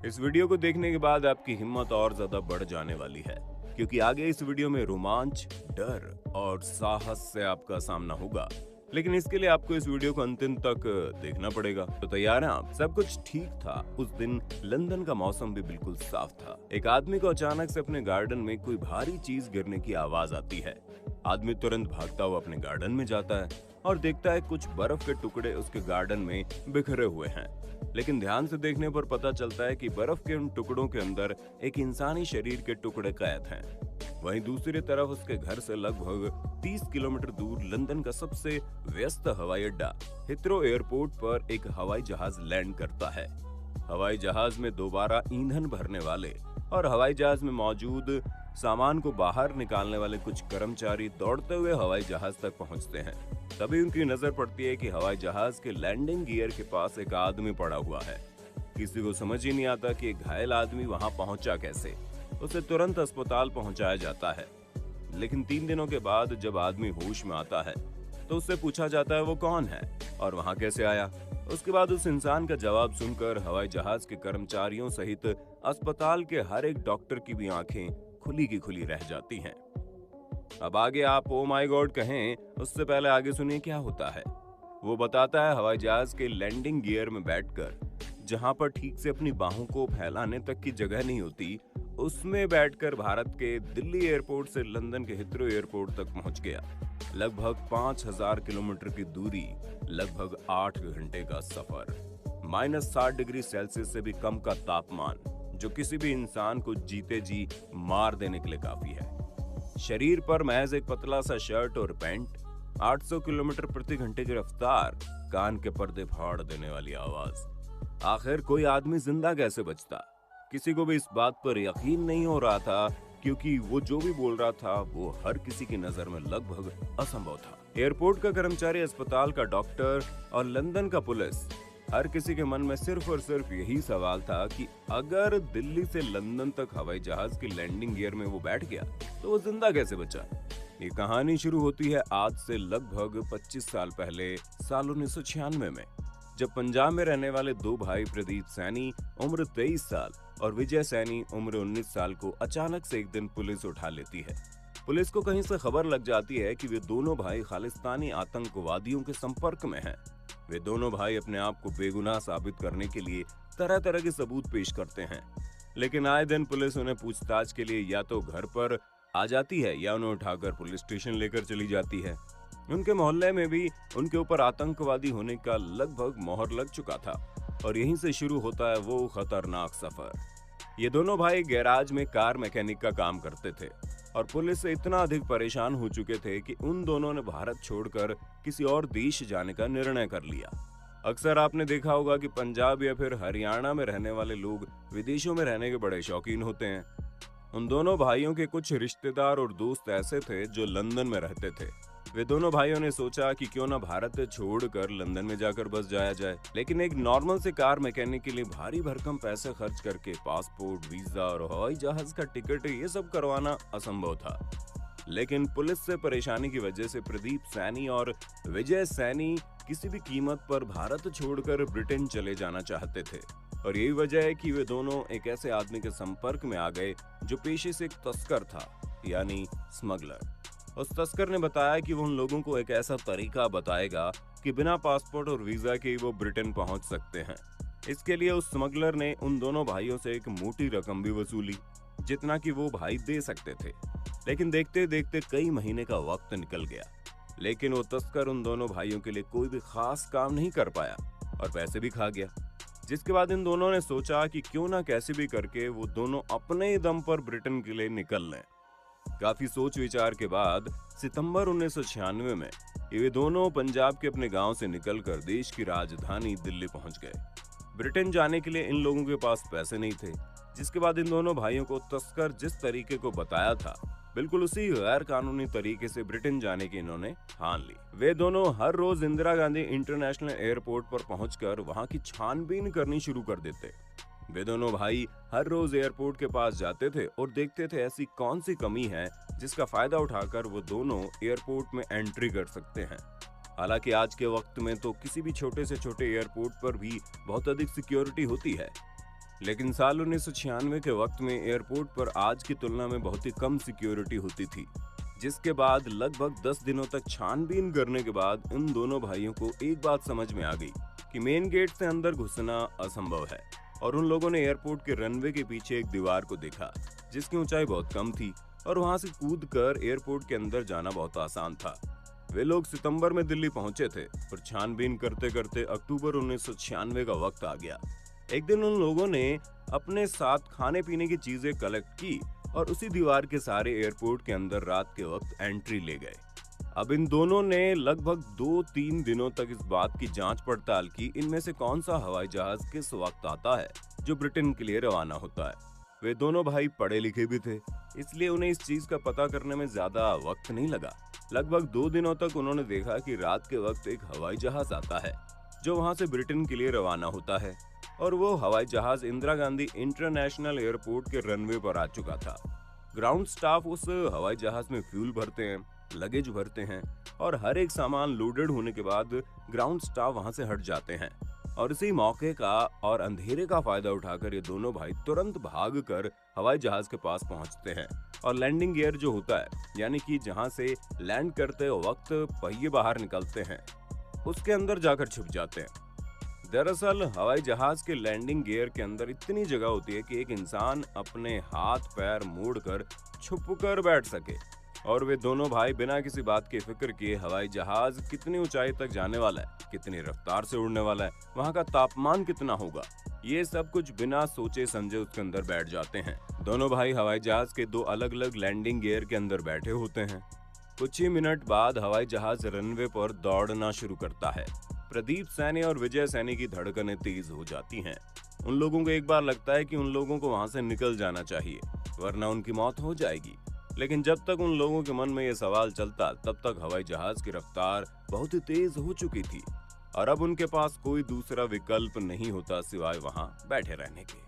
इस वीडियो को देखने के बाद आपकी हिम्मत और ज्यादा बढ़ जाने वाली है, क्योंकि आगे इस वीडियो में रोमांच, डर और साहस से आपका सामना होगा। लेकिन इसके लिए आपको इस वीडियो को अंतिम तक देखना पड़ेगा। तो तैयार हैं आप? सब कुछ ठीक था। उस दिन लंदन का मौसम भी बिल्कुल साफ था। एक आदमी को अचानक से अपने गार्डन में कोई भारी चीज गिरने की आवाज आती है। आदमी तुरंत भागता हुआ अपने गार्डन में जाता है और देखता है कुछ बर्फ के टुकड़े उसके गार्डन में बिखरे हुए हैं। लेकिन ध्यान से देखने पर पता चलता है कि बर्फ के उन टुकड़ों के अंदर एक इंसानी शरीर के टुकड़े कैद हैं। वहीं दूसरी तरफ उसके घर से लगभग 30 किलोमीटर दूर लंदन का सबसे व्यस्त हवाई अड्डा हिथ्रो एयरपोर्ट पर एक हवाई जहाज लैंड करता है। हवाई जहाज में दोबारा ईंधन भरने वाले और हवाई जहाज में मौजूद सामान को बाहर निकालने वाले कुछ कर्मचारी दौड़ते हुए हवाई जहाज तक पहुंचते हैं। तभी उनकी नजर पड़ती है कि हवाई जहाज के लैंडिंग गियर के पास एक आदमी पड़ा हुआ है। किसी को समझ ही नहीं आता कि एक घायल आदमी वहां पहुंचा कैसे। उसे तुरंत अस्पताल पहुंचाया जाता है। लेकिन 3 दिनों के बाद जब आदमी होश में आता है तो उससे पूछा जाता है वो कौन है और वहां कैसे आया। उसके बाद उस इंसान का जवाब सुनकर हवाई जहाज के कर्मचारियों सहित अस्पताल के हर एक डॉक्टर की भी आंखें खुली की खुली रह जाती हैं। अब आगे आप ओ माय गॉड कहें, उससे पहले आगे सुनिए क्या होता है। वो बताता है हवाई जहाज के लैंडिंग गियर में बैठकर, जहां पर ठीक से अपनी बाहों को फैलाने तक की जगह नहीं होती, उसमें बैठकर भारत के दिल्ली एयरपोर्ट से लंदन के हिथ्रो एयरपोर्ट तक पहुंच गया। लगभग 5000 किलोमीटर की दूरी, लगभग 8 घंटे का सफर, -60 डिग्री सेल्सियस से भी कम का तापमान, जो किसी भी इंसान को जीते जी मार देने के लिए काफी है। शरीर पर महज एक पतला सा शर्ट और पैंट, 800 किलोमीटर प्रति घंटे की रफ्तार, कान के पर्दे फाड़ देने वाली आवाज। आखिर कोई आदमी जिंदा कैसे बचता? किसी को भी इस बात पर यकीन नहीं हो रहा था, क्योंकि वो जो भी बोल रहा था वो हर किसी की नजर में लगभग असंभव था। एयरपोर्ट का कर्मचारी, अस्पताल का डॉक्टर और लंदन का पुलिस, हर किसी के मन में सिर्फ और सिर्फ यही सवाल था कि अगर दिल्ली से लंदन तक हवाई जहाज की लैंडिंग गियर में वो बैठ गया तो वो जिंदा कैसे बचा। ये कहानी शुरू होती है आज से लगभग 25 साल पहले, साल 1996 में, जब पंजाब में रहने वाले 2 भाई प्रदीप सैनी उम्र 23 साल और विजय सैनी उम्र 19 साल को अचानक से एक दिन पुलिस उठा लेती है। पुलिस को कहीं से खबर लग जाती है कि वे दोनों भाई खालिस्तानी आतंकवादियों के संपर्क में हैं। वे दोनों भाई अपने आप को बेगुनाह साबित करने के लिए तरह तरह के सबूत पेश करते हैं। लेकिन आए दिन पुलिस उन्हें पूछताछ के लिए या तो घर पर आ जाती है या उन्हें उठाकर पुलिस स्टेशन लेकर चली जाती है। उनके मोहल्ले में भी उनके ऊपर आतंकवादी होने का लगभग मोहर लग चुका था और यहीं से शुरू होता है वो खतरनाक सफर। ये दोनों भाई गैराज में कार मैकेनिक का काम करते थे और पुलिस से इतना अधिक परेशान हो चुके थे कि उन दोनों ने भारत छोड़कर किसी और देश जाने का निर्णय कर लिया। अक्सर आपने देखा होगा कि पंजाब या फिर हरियाणा में रहने वाले लोग विदेशों में रहने के बड़े शौकीन होते हैं। उन दोनों भाइयों के कुछ रिश्तेदार और दोस्त ऐसे थे जो लंदन में रहते थे। वे दोनों भाइयों ने सोचा कि क्यों ना भारत छोड़कर लंदन में जाकर बस जाया जाए। लेकिन एक नॉर्मल से कार मैकेनिक के लिए भारी भरकम पैसे खर्च करके पासपोर्ट, वीजा और हवाई जहाज का टिकट ये सब करवाना असंभव था। लेकिन पुलिस से परेशानी की वजह से प्रदीप सैनी और विजय सैनी किसी भी कीमत पर भारत छोड़कर ब्रिटेन चले जाना चाहते थे। और यही वजह है कि वे दोनों एक ऐसे आदमी के संपर्क में आ गए जो पेशे से एक तस्कर था, यानी स्मगलर। उस तस्कर ने बताया कि वो उन लोगों को एक ऐसा तरीका बताएगा कि बिना पासपोर्ट और वीजा के वो ब्रिटेन पहुंच सकते हैं। इसके लिए उस स्मगलर ने उन दोनों भाइयों से एक मोटी रकम भी वसूली, जितना कि वो भाई दे सकते थे। लेकिन देखते देखते कई महीने का वक्त निकल गया, लेकिन वो तस्कर उन दोनों भाइयों के लिए कोई भी खास काम नहीं कर पाया और पैसे भी खा गया। जिसके बाद इन दोनों ने सोचा कि क्यों ना कैसे भी करके वो दोनों अपने ही दम पर ब्रिटेन के लिए निकल लें। काफी सोच विचार के बाद सितंबर 1996 में ये दोनों पंजाब के अपने गांव से निकलकर देश की राजधानी दिल्ली पहुंच गए। ब्रिटेन जाने के लिए इन लोगों के पास पैसे नहीं थे, जिसके बाद इन दोनों भाइयों को तस्कर जिस तरीके को बताया था, बिल्कुल उसी गैर कानूनी तरीके से ब्रिटेन जाने की इन्होंने ठान ली। वे दोनों हर रोज इंदिरा गांधी इंटरनेशनल एयरपोर्ट पर पहुंचकर वहां की छानबीन करनी शुरू कर देते। वे दोनों भाई हर रोज एयरपोर्ट के पास जाते थे और देखते थे ऐसी कौन सी कमी है जिसका फायदा उठाकर वो दोनों एयरपोर्ट में एंट्री कर सकते हैं। हालांकि आज के वक्त में तो किसी भी छोटे से छोटे एयरपोर्ट पर भी बहुत अधिक सिक्योरिटी होती है, लेकिन साल 1996 के वक्त में एयरपोर्ट पर आज की तुलना में बहुत ही कम सिक्योरिटी होती थी, जिसके बाद लगभग 10 दिनों तक छानबीन करने के बाद इन दोनों भाइयों को एक बात समझ में आ गई कि मेन गेट से अंदर घुसना असंभव है। और उन लोगों ने एयरपोर्ट के रनवे के पीछे एक दीवार को देखा जिसकी ऊंचाई बहुत कम थी और वहां से कूदकर एयरपोर्ट के अंदर जाना बहुत आसान था। वे लोग सितंबर में दिल्ली पहुंचे थे और छानबीन करते करते अक्टूबर 1996 का वक्त आ गया। एक दिन उन लोगों ने अपने साथ खाने पीने की चीजें कलेक्ट की और उसी दीवार के सहारे एयरपोर्ट के अंदर रात के वक्त एंट्री ले गए। अब इन दोनों ने लगभग 2-3 दिनों तक इस बात की जांच पड़ताल की इनमें से कौन सा हवाई जहाज किस वक्त आता है जो ब्रिटेन के लिए रवाना होता है। वे दोनों भाई पढ़े लिखे भी थे, इसलिए उन्हें इस चीज का पता करने में ज्यादा वक्त नहीं लगा। लगभग 2 दिनों तक उन्होंने देखा कि रात के वक्त एक हवाई जहाज आता है जो वहां से ब्रिटेन के लिए रवाना होता है और वो हवाई जहाज इंदिरा गांधी इंटरनेशनल एयरपोर्ट के रनवे पर आ चुका था। ग्राउंड स्टाफ उस हवाई जहाज में फ्यूल भरते हैं, लगेज भरते हैं और हर एक सामान लोडेड होने के बाद ग्राउंड स्टाफ वहां से हट जाते हैं। और इसी मौके का और अंधेरे का फायदा उठाकर ये दोनों भाई तुरंत भागकर हवाई जहाज के पास पहुंचते हैं और लैंडिंग गियर जो होता है, यानी कि जहां से लैंड करते वक्त पहिए बाहर निकलते हैं, उसके अंदर जाकर छुप जाते हैं। दरअसल हवाई जहाज के लैंडिंग गियर के अंदर इतनी जगह होती है कि एक इंसान अपने हाथ पैर मोड़कर छुपकर बैठ सके। और वे दोनों भाई बिना किसी बात की फिक्र किए हवाई जहाज कितनी ऊंचाई तक जाने वाला है, कितनी रफ्तार से उड़ने वाला है, वहां का तापमान कितना होगा, ये सब कुछ बिना सोचे समझे उसके अंदर बैठ जाते हैं। दोनों भाई हवाई जहाज के 2 अलग अलग लैंडिंग गियर के अंदर बैठे होते हैं। कुछ ही मिनट बाद हवाई जहाज रनवे पर दौड़ना शुरू करता है। प्रदीप सैनी और विजय सैनी की धड़कनें तेज हो जाती हैं। उन लोगों को एक बार लगता है कि उन लोगों को वहां से निकल जाना चाहिए वरना उनकी मौत हो जाएगी। लेकिन जब तक उन लोगों के मन में ये सवाल चलता तब तक हवाई जहाज की रफ्तार बहुत ही तेज हो चुकी थी और अब उनके पास कोई दूसरा विकल्प नहीं होता सिवाय वहां बैठे रहने के।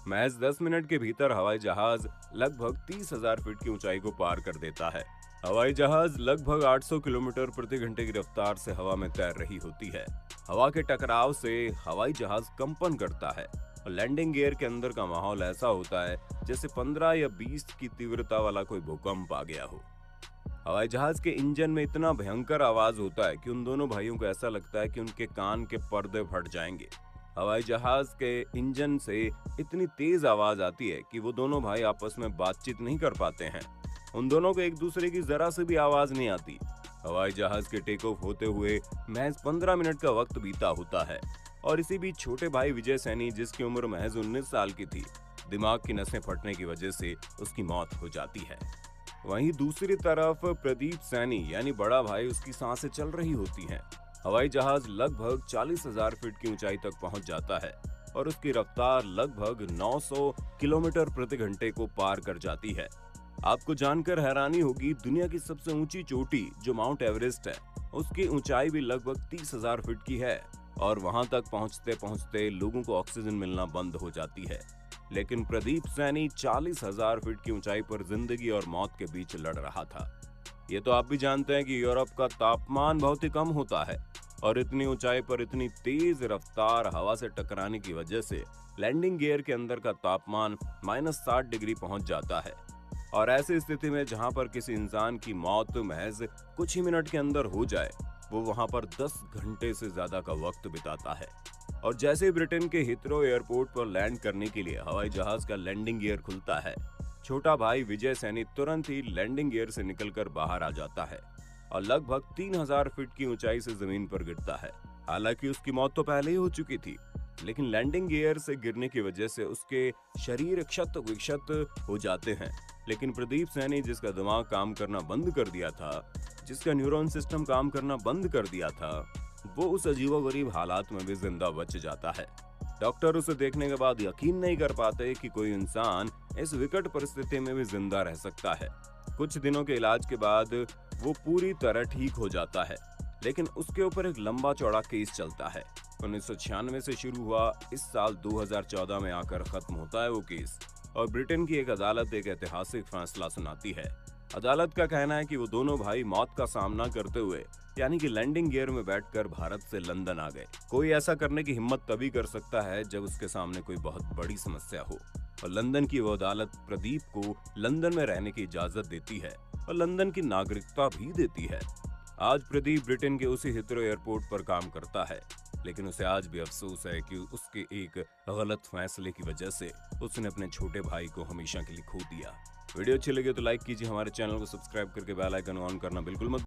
महज 10 मिनट के भीतर हवाई जहाज लगभग 30,000 फीट की ऊंचाई को पार कर देता है। हवाई जहाज लगभग 800 किलोमीटर प्रति घंटे की रफ्तार से हवा में तैर रही होती है। हवा के टकराव से हवाई जहाज कंपन करता है और लैंडिंग गियर के अंदर का माहौल ऐसा होता है जैसे 15 या 20 की तीव्रता वाला कोई भूकंप आ गया हो। हवाई जहाज के इंजन में इतना भयंकर आवाज होता है कि उन दोनों भाइयों को ऐसा लगता है कि उनके कान के पर्दे फट जाएंगे। हवाई जहाज के इंजन से इतनी तेज आवाज आती है कि वो दोनों भाई आपस में बातचीत नहीं कर पाते हैं। उन दोनों को एक दूसरे की जरा से भी आवाज नहीं आती। हवाई जहाज के टेक ऑफ होते हुए महज 15 मिनट का वक्त बीता होता है और इसी बीच छोटे भाई विजय सैनी, जिसकी उम्र महज 19 साल की थी, दिमाग की नसें फटने की वजह से उसकी मौत हो जाती है। वहीं दूसरी तरफ प्रदीप सैनी यानी बड़ा भाई, उसकी सांसें चल रही होती हैं। हवाई जहाज लगभग 40,000 फीट की ऊंचाई तक पहुंच जाता है और उसकी रफ्तार लगभग 900 किलोमीटर प्रति घंटे को पार कर जाती है। आपको जानकर हैरानी होगी, दुनिया की सबसे ऊंची चोटी जो माउंट एवरेस्ट है, उसकी ऊंचाई भी लगभग 30,000 फीट की है और वहां तक पहुंचते पहुंचते लोगों को ऑक्सीजन मिलना बंद हो जाती है। लेकिन प्रदीप सैनी 40,000 फीट की ऊंचाई पर जिंदगी और मौत के बीच लड़ रहा था। ये तो आप भी जानते हैं कि यूरोप का तापमान बहुत ही कम होता है और इतनी ऊंचाई पर इतनी तेज रफ्तार हवा से टकराने की वजह से लैंडिंग गियर के अंदर का तापमान -60 डिग्री पहुंच जाता है। और ऐसी स्थिति में जहां पर किसी इंसान की मौत महज कुछ ही मिनट के अंदर हो जाए, वो वहां पर 10 घंटे से ज्यादा का वक्त बिताता है। और जैसे ब्रिटेन के हिथरो एयरपोर्ट पर लैंड करने के लिए हवाई जहाज का लैंडिंग गियर खुलता है, छोटा भाई विजय सैनी तुरंत ही लैंडिंग गियर से निकलकर बाहर आ जाता है और लगभग 3,000 फीट की ऊंचाई से जमीन पर गिरता है। हालांकि उसकी मौत तो पहले ही हो चुकी थी, लेकिन लैंडिंग गियर से गिरने की वजह से उसके शरीर क्षत विक्षत हो जाते हैं। लेकिन प्रदीप सैनी, जिसका दिमाग काम करना बंद कर दिया था, जिसका न्यूरॉन सिस्टम काम करना बंद कर दिया था, वो उस अजीबोगरीब हालात में भी जिंदा बच जाता है। डॉक्टर उसे देखने के बाद यकीन नहीं कर पाते कि कोई इंसान इस विकट परिस्थिति में भी जिंदा रह सकता है। कुछ दिनों के इलाज के बाद वो पूरी तरह ठीक हो जाता है, लेकिन उसके ऊपर एक लंबा चौड़ा केस चलता है। 1996 से शुरू हुआ, इस साल 2014 में आकर खत्म होता है वो केस और ब्रिटेन की एक अदालत एक ऐतिहासिक फैसला सुनाती है। अदालत का कहना है कि वो दोनों भाई मौत का सामना करते हुए यानी कि लैंडिंग गियर में बैठकर भारत से लंदन आ गए। कोई ऐसा करने की हिम्मत तभी कर सकता है जब उसके सामने कोई बहुत बड़ी समस्या हो, और लंदन की वो अदालत प्रदीप को लंदन में रहने की इजाजत देती है और लंदन की नागरिकता भी देती है। आज प्रदीप ब्रिटेन के उसी हिथरो एयरपोर्ट पर काम करता है, लेकिन उसे आज भी अफसोस है कि उसके एक गलत फैसले की वजह से उसने अपने छोटे भाई को हमेशा के लिए खो दिया। वीडियो अच्छी लगी तो लाइक कीजिए, हमारे चैनल को सब्सक्राइब करके बेल आइकन ऑन करना बिल्कुल मत